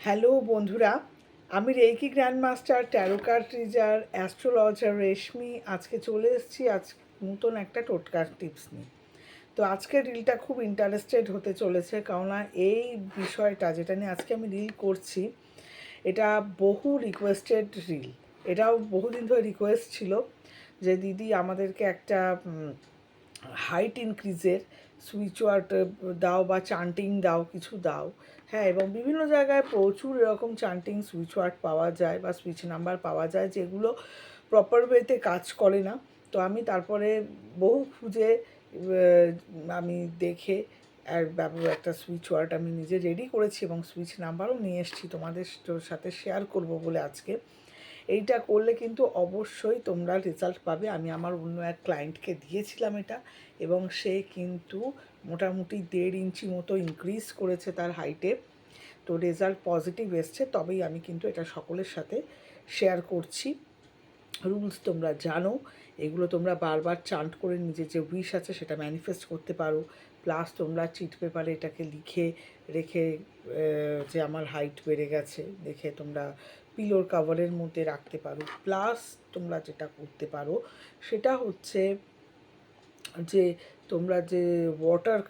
Hello বন্ধুরা, আমি reiki grandmaster tarot card reader astrologer Reshmi আজকে চলে এসেছি নতুন একটা টোটকার টিপস নিয়ে। তো আজকের রিলটা খুব ইন্টারেস্টেড হতে চলেছে, কেননা এই বিষয়টা যেটা নিয়ে আজকে আমি রিল করছি এটা বহু রিকোয়েস্টেড রিল। এটাও বহুদিন ধরে রিকোয়েস্ট ছিল যে দিদি আমাদেরকে একটা হাইট ইনক্রিজের সুইচ ওয়ার্ড দাও বা চান্টিং দাও, কিছু দাও। হ্যাঁ, এবং বিভিন্ন জায়গায় প্রচুর এরকম চান্টিং সুইচ ওয়ার্ড পাওয়া যায় বা সুইচ নাম্বার পাওয়া যায় যেগুলো প্রপার ওয়েতে কাজ করে না। তো আমি তারপরে বহু খুঁজে আমি দেখে আর একটা সুইচ ওয়ার্ড আমি নিজে রেডি করেছি এবং সুইচ নাম্বারও নিয়ে এসেছি তোমাদের সাথে শেয়ার করব বলে আজকে। এইটা করলে কিন্তু অবশ্যই তোমরা রেজাল্ট পাবে। আমি আমার অন্য এক ক্লায়েন্টকে দিয়েছিলাম এটা, এবং সে কিন্তু মোটামুটি 1.5 ইঞ্চি মতো ইনক্রিজ করেছে তার হাইটে। তো রেজাল্ট পজিটিভ এসছে, তবেই আমি কিন্তু এটা সকলের সাথে শেয়ার করছি। রুলস তোমরা জানো, এগুলো তোমরা বারবার চান্ট করে নিজের যে উইশ আছে সেটা ম্যানিফেস্ট করতে পারো। প্লাস তোমরা চিট পেপারে এটাকে লিখে রেখে যে আমার হাইট বেড়ে গেছে দেখে তোমরা পিলোর কাভারের মধ্যে রাখতে পারো। প্লাস তোমরা যেটা করতে পারো সেটা হচ্ছে যে তোমরা যে ওয়াটার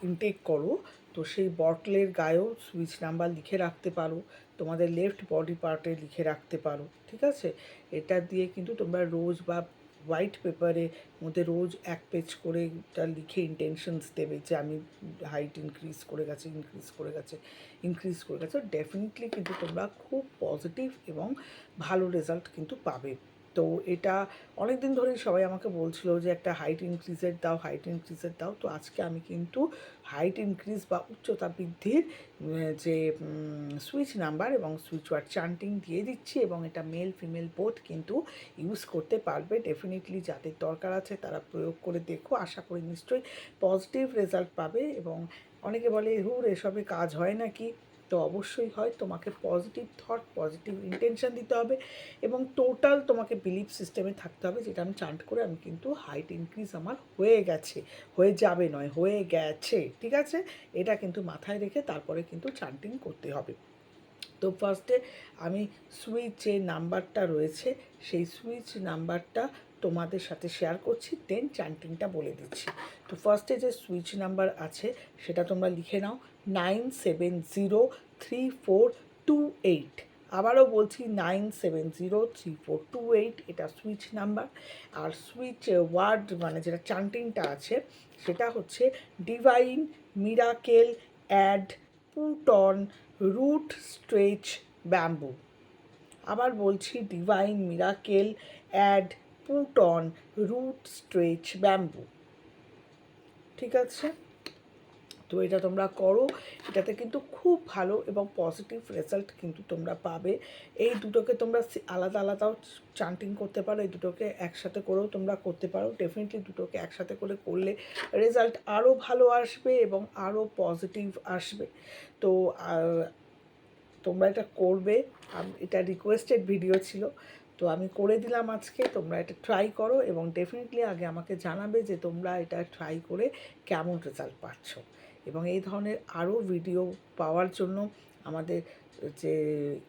ইনটেক করো, তো সেই বটলের গায়েও সুইচ নাম্বার লিখে রাখতে পারো, তোমাদের লেফট বডি পার্টে লিখে রাখতে পারো। ঠিক আছে, এটা দিয়ে কিন্তু তোমরা রোজ বা হোয়াইট পেপারে মধ্যে রোজ এক পেজ করে এটা লিখে ইন্টেনশনস দেবে যে আমি হাইট ইনক্রিজ করে গেছে, ইনক্রিজ করে গেছে। ডেফিনেটলি কিন্তু তোমরা খুব পজিটিভ এবং ভালো রেজাল্ট কিন্তু পাবে। তো এটা অনেক দিন ধরেই সবাই আমাকে বলছিল যে একটা হাইট ইনক্রিজের দাও। তো আজকে আমি কিন্তু হাইট ইনক্রিজ বা উচ্চতা বৃদ্ধির যে সুইচ নাম্বার এবং সুইচ ওয়ার্ড চান্টিং দিয়ে দিচ্ছি, এবং এটা মেল ফিমেল বোথ কিন্তু ইউজ করতে পারবে। ডেফিনেটলি যাদের দরকার আছে তারা প্রয়োগ করে দেখো, আশা করি নিশ্চয়ই পজিটিভ রেজাল্ট পাবে। এবং অনেকে বলে এসবে কাজ হয় নাকি? তো অবশ্যই হয়। তোমাকে পজিটিভ থট, পজিটিভ ইন্টেনশন দিতে হবে এবং টোটাল তোমাকে বিলিফ সিস্টেমে থাকতে হবে, যেটা আমি চান্ট করে আমি কিন্তু হাইট ইনক্রিজ আমার হয়ে গেছে, হয়ে যাবে নয়, হয়ে গেছে। ঠিক আছে, এটা কিন্তু মাথায় রেখে তারপরে কিন্তু চান্টিং করতে হবে। তো ফার্স্টে আমি সুইচ যে নাম্বারটা রয়েছে সেই সুইচ নাম্বারটা তোমাদের সাথে শেয়ার করছি, দেন চান্টিংটা বলে দিচ্ছি। তো ফার্স্টে যে সুইচ নাম্বার আছে সেটা তোমরা লিখে নাও, 97034228। আবারও বলছি 97034228, এটা সুইচ নাম্বার। আর সুইচ ওয়ার্ড মানে যেটা চান্টিংটা আছে সেটা হচ্ছে divine miracle add put on root stretch bamboo. আবার বলছি, divine miracle add put on root stretch bamboo. ঠিক আছে, তো এটা তোমরা করো, এটাতে কিন্তু খুব ভালো এবং পজিটিভ রেজাল্ট কিন্তু তোমরা পাবে। এই দুটোকে তোমরা আলাদা আলাদাও চান্টিং করতে পারো, এই দুটোকে একসাথে করেও তোমরা করতে পারো। ডেফিনেটলি দুটোকে একসাথে করে করলে রেজাল্ট আরও ভালো আসবে এবং আরও পজিটিভ আসবে। তো তোমরা এটা করবে। এটা রিকোয়েস্টেড ভিডিও ছিল, তো আমি করে দিলাম আজকে। তোমরা এটা ট্রাই করো এবং ডেফিনেটলি আগে আমাকে জানাবে যে তোমরা এটা ট্রাই করে কেমন রেজাল্ট পাচ্ছ। এবং এই ধরনের আরও ভিডিও পাওয়ার জন্য আমাদের যে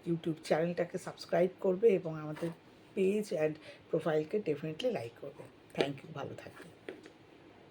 ইউটিউব চ্যানেলটাকে সাবস্ক্রাইব করবে এবং আমাদের পেজ অ্যান্ড প্রোফাইলকে ডেফিনেটলি লাইক করবে। থ্যাংক ইউ, ভালো থাকবে।